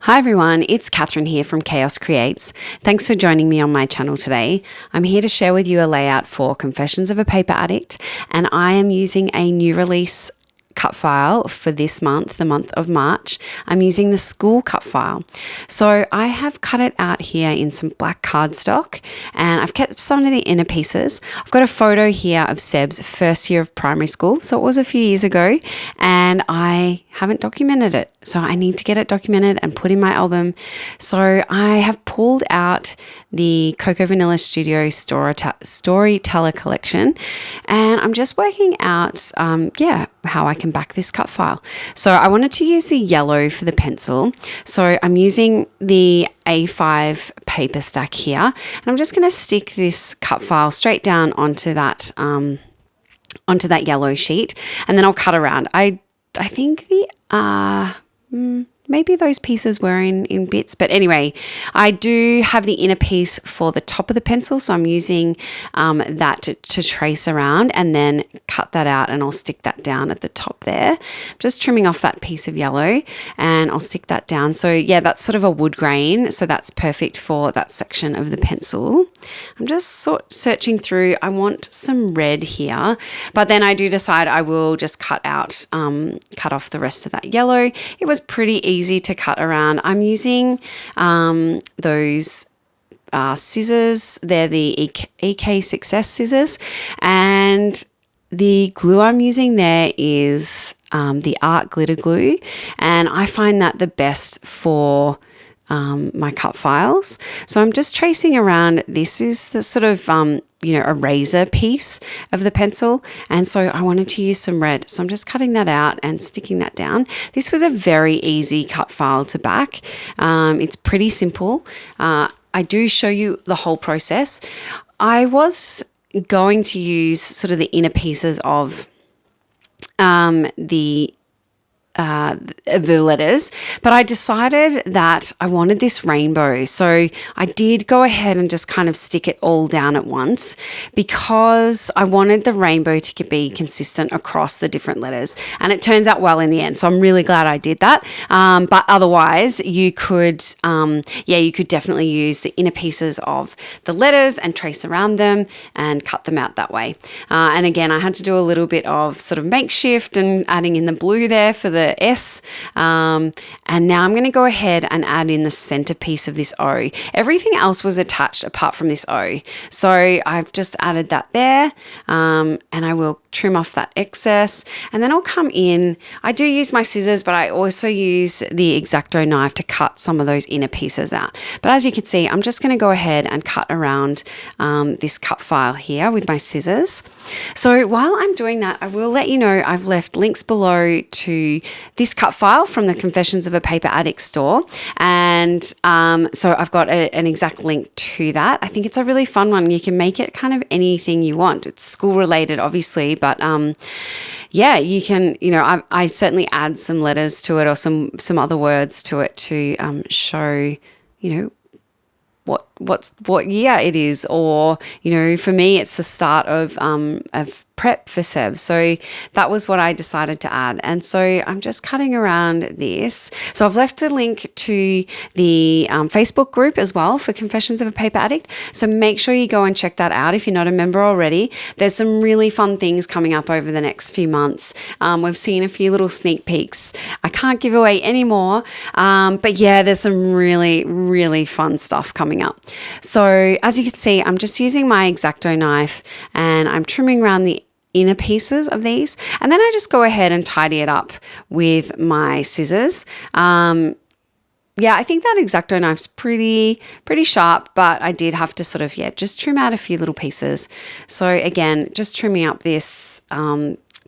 Hi everyone, it's Catherine here from Chaos Creates. Thanks for joining me on my channel today. I'm here to share with you a layout for Confessions of a Paper Addict, and I am using a new release cut file for this month, the month of March. I'm using the school cut file. So I have cut it out here in some black cardstock and I've kept some of the inner pieces. I've got a photo here of Seb's first year of primary school. So it was a few years ago and I haven't documented it. So I need to get it documented and put in my album. So I have pulled out the Cocoa Vanilla Studio Storyteller collection and I'm just working out, how I can back this cut file. So I wanted to use the yellow for the pencil. So I'm using the A5 paper stack here and I'm just going to stick this cut file straight down onto that yellow sheet and then I'll cut around. I think maybe those pieces were in bits, but anyway, I do have the inner piece for the top of the pencil, so I'm using that to trace around and then cut that out and I'll stick that down at the top there. Just trimming off that piece of yellow and I'll stick that down. So yeah, that's sort of a wood grain, so that's perfect for that section of the pencil. I'm just searching through. I want some red here, but then I do decide I will just cut off the rest of that yellow. It was pretty easy to cut around. I'm using those scissors. They're the EK Success scissors, and the glue I'm using there is the Art Glitter Glue, and I find that the best for my cut files. So I'm just tracing around. This is the sort of eraser piece of the pencil, and so I wanted to use some red, so I'm just cutting that out and sticking that down. This was a very easy cut file to back. It's pretty simple. I do show you the whole process. I was going to use sort of the inner pieces of the letters, but I decided that I wanted this rainbow. So I did go ahead and just kind of stick it all down at once because I wanted the rainbow to be consistent across the different letters, and it turns out well in the end. So I'm really glad I did that. But otherwise you could definitely use the inner pieces of the letters and trace around them and cut them out that way. And again, I had to do a little bit of sort of makeshift and adding in the blue there for the S, and now I'm going to go ahead and add in the center piece of this O. Everything else was attached apart from this O, so I've just added that there, and I will trim off that excess, and then I'll come in. I do use my scissors, but I also use the X-Acto knife to cut some of those inner pieces out. But as you can see, I'm just going to go ahead and cut around this cut file here with my scissors. So while I'm doing that, I will let you know I've left links below to this cut file from the Confessions of a Paper Addict store, and so I've got an exact link to that. I think it's a really fun one. You can make it kind of anything you want. It's school related, obviously, but you can, I certainly add some letters to it or some other words to it to show, what year it is, or for me it's the start of prep for Seb. So that was what I decided to add, and so I'm just cutting around this. So I've left a link to the Facebook group as well for Confessions of a Paper Addict, so make sure you go and check that out if you're not a member already. There's some really fun things coming up over the next few months. We've seen a few little sneak peeks. I can't give away any more, but yeah, there's some really, really fun stuff coming up. So as you can see, I'm just using my X-Acto knife and I'm trimming around the inner pieces of these, and then I just go ahead and tidy it up with my scissors. I think that X-Acto knife's pretty sharp, but I did have to sort of just trim out a few little pieces. So again, just trimming up this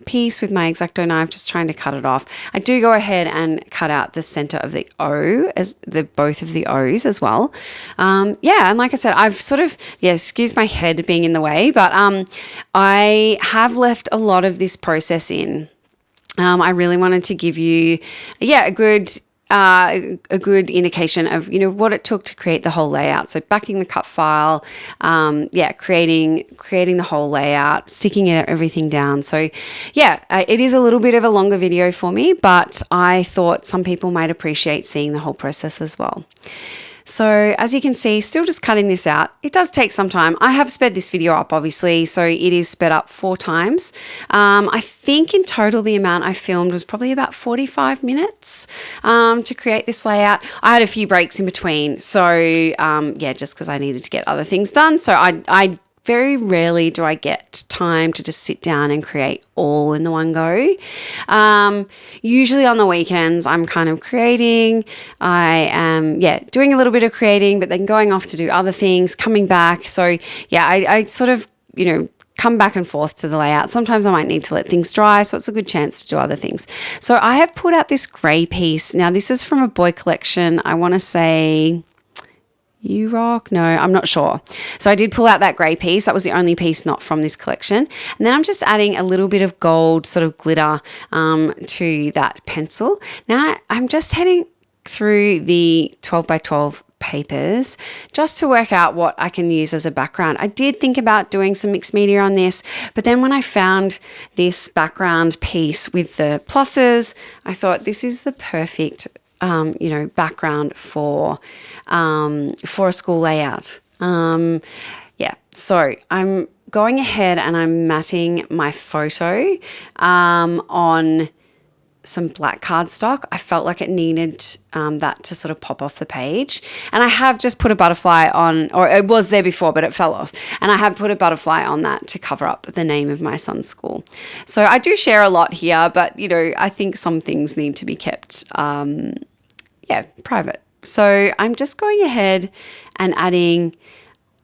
piece with my X-Acto knife, just trying to cut it off. I do go ahead and cut out the center of the O, as both of the O's as well. And like I said, I've sort of, excuse my head being in the way, but I have left a lot of this process in. I really wanted to give you, a good a good indication of, what it took to create the whole layout. So backing the cut file, creating the whole layout, sticking everything down. So it is a little bit of a longer video for me, but I thought some people might appreciate seeing the whole process as well. So as you can see, still just cutting this out. It does take some time. I have sped this video up, obviously, so it is sped up 4 times. I think in total the amount I filmed was probably about 45 minutes to create this layout. I had a few breaks in between, so just because I needed to get other things done. So I very rarely do I get time to just sit down and create all in the one go. Usually on the weekends, I'm kind of creating. I am, doing a little bit of creating, but then going off to do other things, coming back. So, I sort of, come back and forth to the layout. Sometimes I might need to let things dry, so it's a good chance to do other things. So I have put out this grey piece. Now, this is from a boy collection. I want to say You Rock? No, I'm not sure. So I did pull out that grey piece. That was the only piece not from this collection. And then I'm just adding a little bit of gold sort of glitter to that pencil. Now I'm just heading through the 12 by 12 papers just to work out what I can use as a background. I did think about doing some mixed media on this, but then when I found this background piece with the pluses, I thought this is the perfect background for a school layout. So I'm going ahead and I'm matting my photo on some black cardstock. I felt like it needed that to sort of pop off the page. And I have just put a butterfly on, or it was there before, but it fell off. And I have put a butterfly on that to cover up the name of my son's school. So I do share a lot here, but, I think some things need to be kept, private. So I'm just going ahead and adding,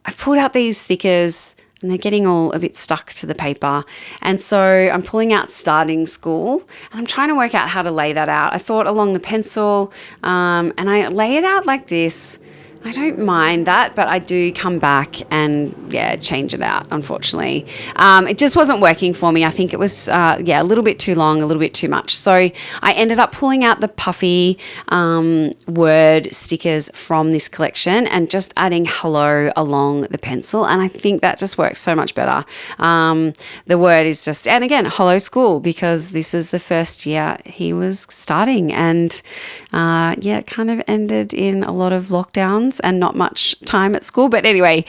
I've pulled out these stickers and they're getting all a bit stuck to the paper. And so I'm pulling out starting school and I'm trying to work out how to lay that out. I thought along the pencil and I lay it out like this. I don't mind that, but I do come back and, change it out, unfortunately. It just wasn't working for me. I think it was, a little bit too long, a little bit too much. So I ended up pulling out the puffy word stickers from this collection and just adding hello along the pencil. And I think that just works so much better. The word is just, and again, hello school, because this is the first year he was starting. And it kind of ended in a lot of lockdowns and not much time at school. But anyway,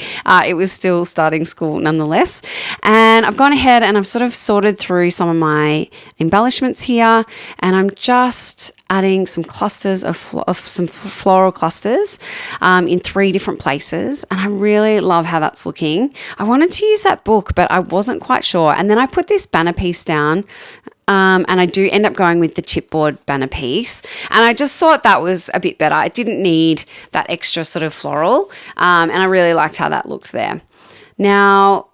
it was still starting school nonetheless. And I've gone ahead and I've sort of sorted through some of my embellishments here. And I'm just adding some clusters of some floral clusters in 3 different places. And I really love how that's looking. I wanted to use that book, but I wasn't quite sure. And then I put this banner piece down. And I do end up going with the chipboard banner piece. And I just thought that was a bit better. It didn't need that extra sort of floral. And I really liked how that looked there. Now,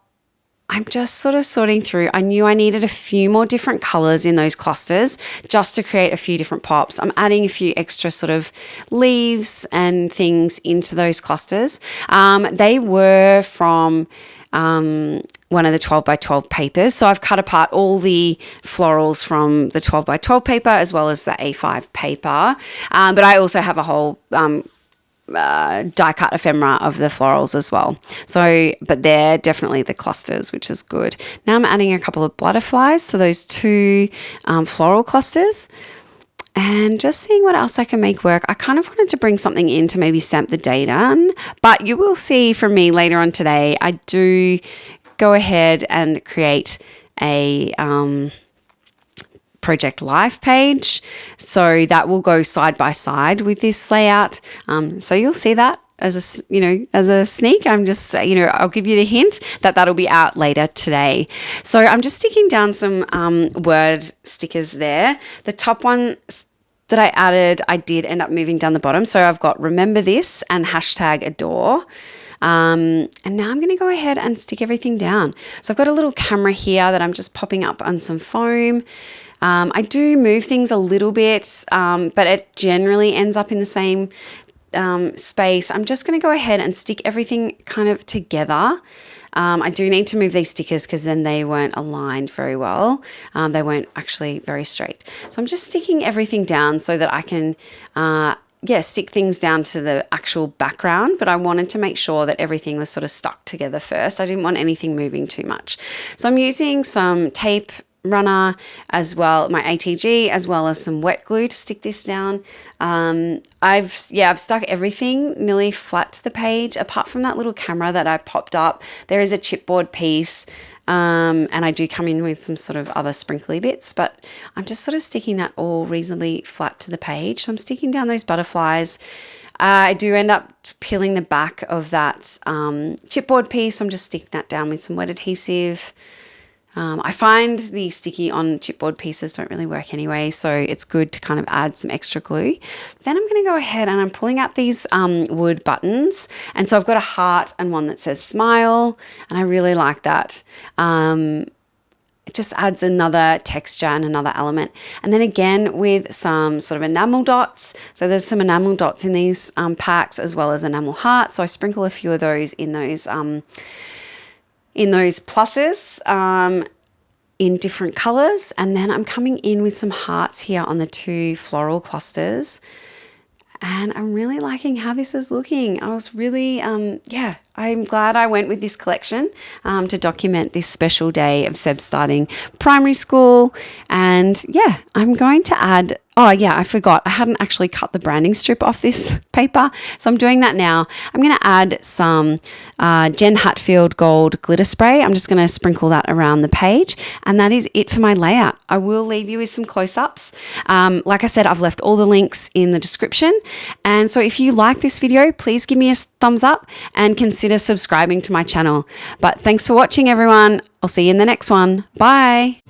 I'm just sort of sorting through. I knew I needed a few more different colors in those clusters just to create a few different pops. I'm adding a few extra sort of leaves and things into those clusters. They were from one of the 12 by 12 papers. So I've cut apart all the florals from the 12 by 12 paper as well as the A5 paper. But I also have a whole die cut ephemera of the florals as well. So, but they're definitely the clusters, which is good. Now I'm adding a couple of butterflies to those 2 floral clusters. And just seeing what else I can make work. I kind of wanted to bring something in to maybe stamp the date on, but you will see from me later on today, I do go ahead and create a Project Life page. So that will go side by side with this layout. So you'll see that as a sneak. I'm just, I'll give you the hint that that'll be out later today. So I'm just sticking down some word stickers there. The top one that I added, I did end up moving down the bottom. So I've got remember this and #adore. And now I'm going to go ahead and stick everything down. So I've got a little camera here that I'm just popping up on some foam. I do move things a little bit, but it generally ends up in the same space, I'm just going to go ahead and stick everything kind of together. I do need to move these stickers because then they weren't aligned very well. They weren't actually very straight. So I'm just sticking everything down so that I can stick things down to the actual background, but I wanted to make sure that everything was sort of stuck together first. I didn't want anything moving too much. So I'm using some tape runner as well, my ATG, as well as some wet glue to stick this down. I've stuck everything nearly flat to the page, apart from that little camera that I popped up. There is a chipboard piece, and I do come in with some sort of other sprinkly bits, but I'm just sort of sticking that all reasonably flat to the page. So I'm sticking down those butterflies. I do end up peeling the back of that chipboard piece. I'm just sticking that down with some wet adhesive. I find the sticky on chipboard pieces don't really work anyway, so it's good to kind of add some extra glue. Then I'm going to go ahead and I'm pulling out these wood buttons. And so I've got a heart and one that says smile, and I really like that. It just adds another texture and another element. And then again with some sort of enamel dots. So there's some enamel dots in these packs, as well as enamel hearts. So I sprinkle a few of those in those pluses in different colors. And then I'm coming in with some hearts here on the two floral clusters. And I'm really liking how this is looking. I was really, I'm glad I went with this collection to document this special day of Seb starting primary school. And yeah, I'm going to add, I forgot. I hadn't actually cut the branding strip off this paper. So I'm doing that now. I'm going to add some Jen Hadfield gold glitter spray. I'm just going to sprinkle that around the page. And that is it for my layout. I will leave you with some close-ups. Like I said, I've left all the links in the description. And so if you like this video, please give me a thumbs up and consider subscribing to my channel. But thanks for watching, everyone. I'll see you in the next one. Bye.